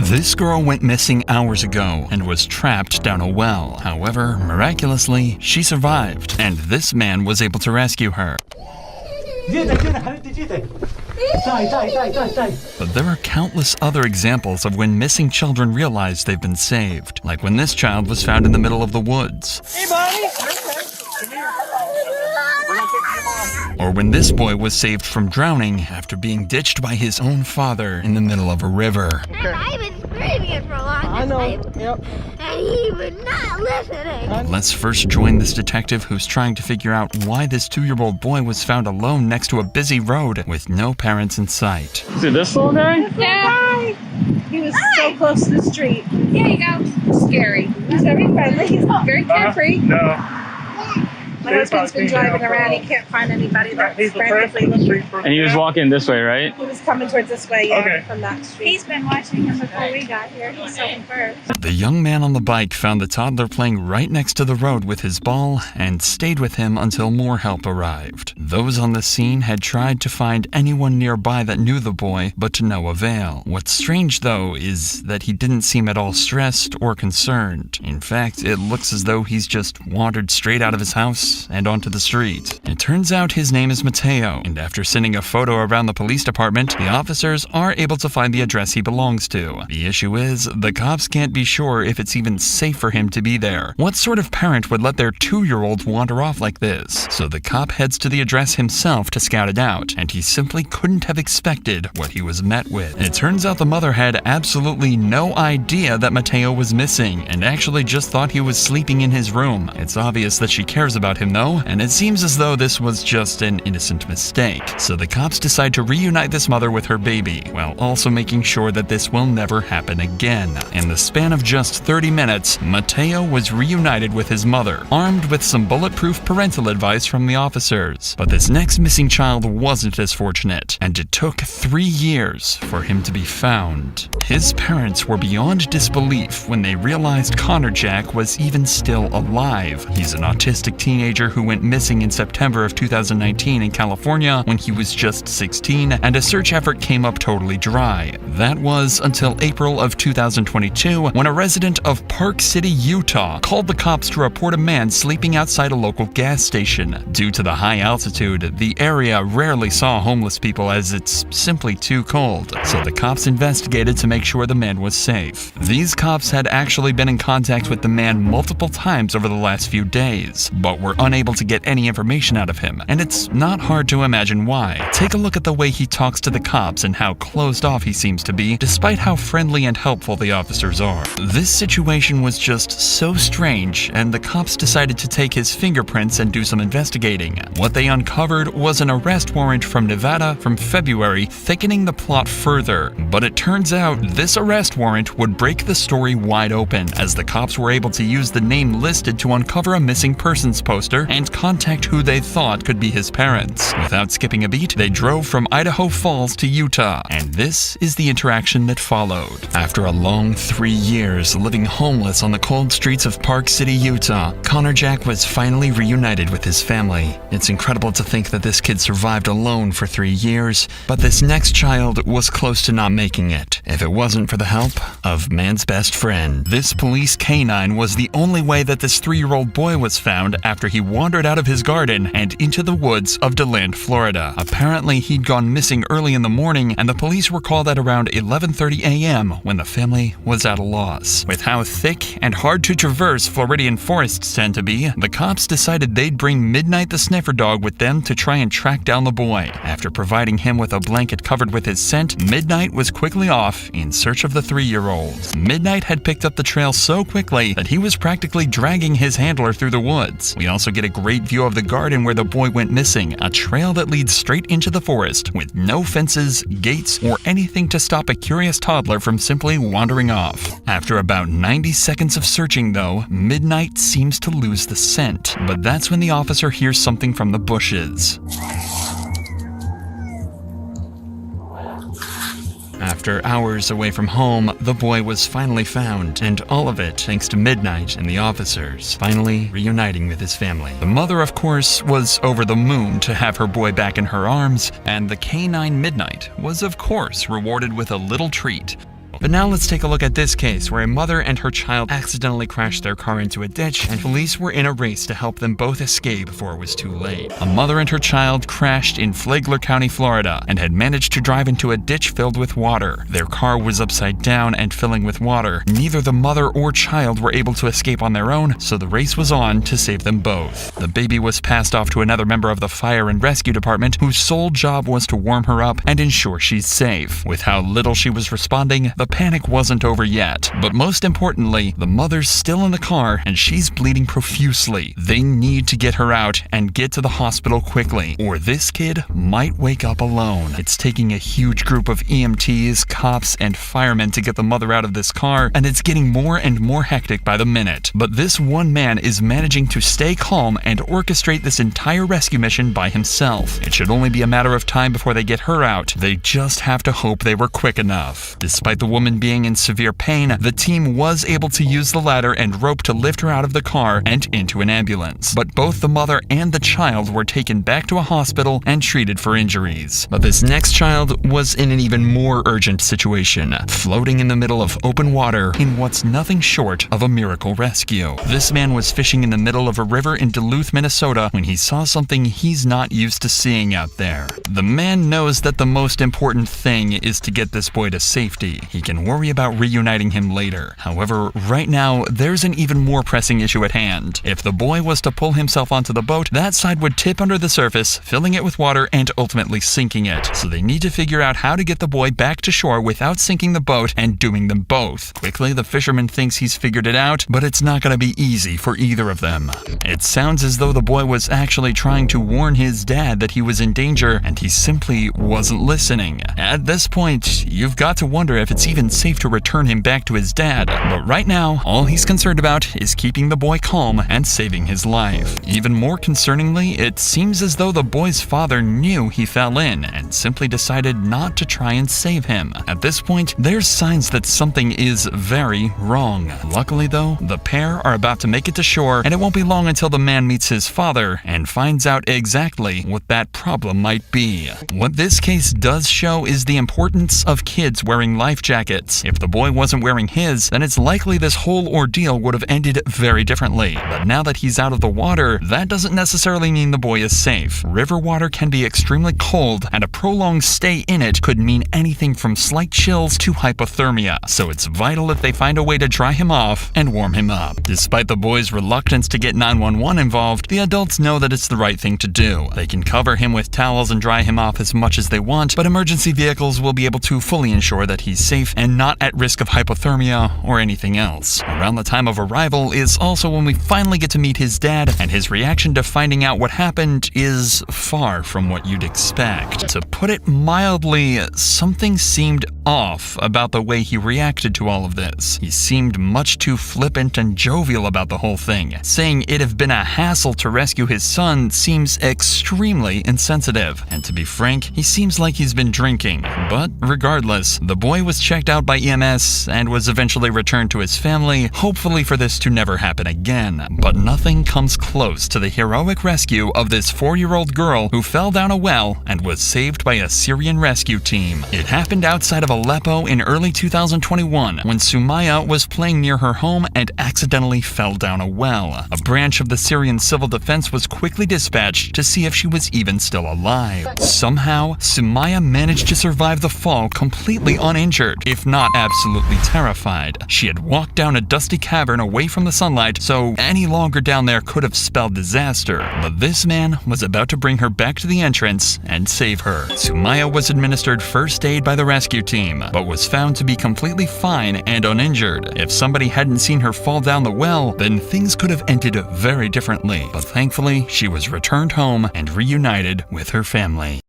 This girl went missing hours ago and was trapped down a well. However, miraculously, she survived, and this man was able to rescue her. But there are countless other examples of when missing children realize they've been saved, like when this child was found in the middle of the woods. Hey, buddy! Or when this boy was saved from drowning after being ditched by his own father in the middle of a river. And I was screaming it for a long time. I know, yep. And he was not listening. Let's first join this detective who's trying to figure out why this 2-year-old boy was found alone next to a busy road with no parents in sight. Is it this little guy? Yeah. He was so close to the street. Here you go. Scary. He's very friendly. He's very carefree. No. My husband's been driving around. He can't find anybody that's frantically looking. And he was walking this way, right? He was coming towards this way, yeah, Okay. from that street. He's been watching him before we got here. He saw him first. The young man on the bike found the toddler playing right next to the road with his ball and stayed with him until more help arrived. Those on the scene had tried to find anyone nearby that knew the boy, but to no avail. What's strange, though, is that he didn't seem at all stressed or concerned. In fact, it looks as though he's just wandered straight out of his house and onto the street. It turns out his name is Mateo, and after sending a photo around the police department, the officers are able to find the address he belongs to. The issue is, the cops can't be sure if it's even safe for him to be there. What sort of parent would let their 2-year-old wander off like this? So the cop heads to the address himself to scout it out, and he simply couldn't have expected what he was met with. It turns out the mother had absolutely no idea that Mateo was missing, and actually just thought he was sleeping in his room. It's obvious that she cares about him though, and it seems as though this was just an innocent mistake. So the cops decide to reunite this mother with her baby, while also making sure that this will never happen again. In the span of just 30 minutes, Mateo was reunited with his mother, armed with some bulletproof parental advice from the officers. But this next missing child wasn't as fortunate, and it took 3 years for him to be found. His parents were beyond disbelief when they realized Connor Jack was even still alive. He's an autistic teenager who went missing in September of 2019 in California when he was just 16, and a search effort came up totally dry. That was until April of 2022, when a resident of Park City, Utah, called the cops to report a man sleeping outside a local gas station. Due to the high altitude, the area rarely saw homeless people as it's simply too cold, so the cops investigated to make sure the man was safe. These cops had actually been in contact with the man multiple times over the last few days, but were unable to get any information out of him, and it's not hard to imagine why. Take a look at the way he talks to the cops and how closed off he seems to be, despite how friendly and helpful the officers are. This situation was just so strange, and the cops decided to take his fingerprints and do some investigating. What they uncovered was an arrest warrant from Nevada from February, thickening the plot further. But it turns out this arrest warrant would break the story wide open, as the cops were able to use the name listed to uncover a missing persons poster and contact who they thought could be his parents. Without skipping a beat, they drove from Idaho Falls to Utah, and this is the interaction that followed. After a long 3 years living homeless on the cold streets of Park City, Utah, Connor Jack was finally reunited with his family. It's incredible to think that this kid survived alone for 3 years, but this next child was close to not making it, if it wasn't for the help of man's best friend. This police canine was the only way that this 3-year-old boy was found after he wandered out of his garden and into the woods of DeLand, Florida. Apparently, he'd gone missing early in the morning, and the police were called at around 11:30 a.m. when the family was at a loss. With how thick and hard to traverse Floridian forests tend to be, the cops decided they'd bring Midnight the sniffer dog with them to try and track down the boy. After providing him with a blanket covered with his scent, Midnight was quickly off in search of the 3-year-old. Midnight had picked up the trail so quickly that he was practically dragging his handler through the woods. We also get a great view of the garden where the boy went missing, a trail that leads straight into the forest with no fences, gates, or anything to stop a curious toddler from simply wandering off. After about 90 seconds of searching though, Midnight seems to lose the scent, but that's when the officer hears something from the bushes. After hours away from home, the boy was finally found, and all of it thanks to Midnight and the officers, finally reuniting with his family. The mother, of course, was over the moon to have her boy back in her arms, and the canine Midnight was, of course, rewarded with a little treat. But now let's take a look at this case where a mother and her child accidentally crashed their car into a ditch, and police were in a race to help them both escape before it was too late. A mother and her child crashed in Flagler County, Florida, and had managed to drive into a ditch filled with water. Their car was upside down and filling with water. Neither the mother or child were able to escape on their own, so the race was on to save them both. The baby was passed off to another member of the fire and rescue department, whose sole job was to warm her up and ensure she's safe. With how little she was responding, the panic wasn't over yet. But most importantly, the mother's still in the car and she's bleeding profusely. They need to get her out and get to the hospital quickly, or this kid might wake up alone. It's taking a huge group of EMTs, cops, and firemen to get the mother out of this car, and it's getting more and more hectic by the minute. But this one man is managing to stay calm and orchestrate this entire rescue mission by himself. It should only be a matter of time before they get her out. They just have to hope they were quick enough. Despite the woman being in severe pain, the team was able to use the ladder and rope to lift her out of the car and into an ambulance. But both the mother and the child were taken back to a hospital and treated for injuries. But this next child was in an even more urgent situation, floating in the middle of open water in what's nothing short of a miracle rescue. This man was fishing in the middle of a river in Duluth, Minnesota, when he saw something he's not used to seeing out there. The man knows that the most important thing is to get this boy to safety. He can worry about reuniting him later. However, right now, there's an even more pressing issue at hand. If the boy was to pull himself onto the boat, that side would tip under the surface, filling it with water and ultimately sinking it. So they need to figure out how to get the boy back to shore without sinking the boat and doing them both. Quickly, the fisherman thinks he's figured it out, but it's not going to be easy for either of them. It sounds as though the boy was actually trying to warn his dad that he was in danger, and he simply wasn't listening. At this point, you've got to wonder if it's even safe to return him back to his dad. But right now, all he's concerned about is keeping the boy calm and saving his life. Even more concerningly, it seems as though the boy's father knew he fell in and simply decided not to try and save him. At this point, there's signs that something is very wrong. Luckily though, the pair are about to make it to shore, and it won't be long until the man meets his father and finds out exactly what that problem might be. What this case does show is the importance of kids wearing life jackets. If the boy wasn't wearing his, then it's likely this whole ordeal would have ended very differently. But now that he's out of the water, that doesn't necessarily mean the boy is safe. River water can be extremely cold, and a prolonged stay in it could mean anything from slight chills to hypothermia. So it's vital that they find a way to dry him off and warm him up. Despite the boy's reluctance to get 911 involved, the adults know that it's the right thing to do. They can cover him with towels and dry him off as much as they want, but emergency vehicles will be able to fully ensure that he's safe and not at risk of hypothermia or anything else. Around the time of arrival is also when we finally get to meet his dad, and his reaction to finding out what happened is far from what you'd expect. To put it mildly, something seemed off about the way he reacted to all of this. He seemed much too flippant and jovial about the whole thing. Saying it'd have been a hassle to rescue his son seems extremely insensitive. And to be frank, he seems like he's been drinking. But regardless, the boy was checked out by EMS and was eventually returned to his family, hopefully for this to never happen again. But nothing comes close to the heroic rescue of this 4-year-old girl who fell down a well and was saved by a Syrian rescue team. It happened outside of Aleppo in early 2021 when Sumaya was playing near her home and accidentally fell down a well. A branch of the Syrian civil defense was quickly dispatched to see if she was even still alive. Somehow, Sumaya managed to survive the fall completely uninjured, if not absolutely terrified. She had walked down a dusty cavern away from the sunlight, so any longer down there could have spelled disaster. But this man was about to bring her back to the entrance and save her. Sumaya was administered first aid by the rescue team, but was found to be completely fine and uninjured. If somebody hadn't seen her fall down the well, then things could have ended very differently. But thankfully, she was returned home and reunited with her family.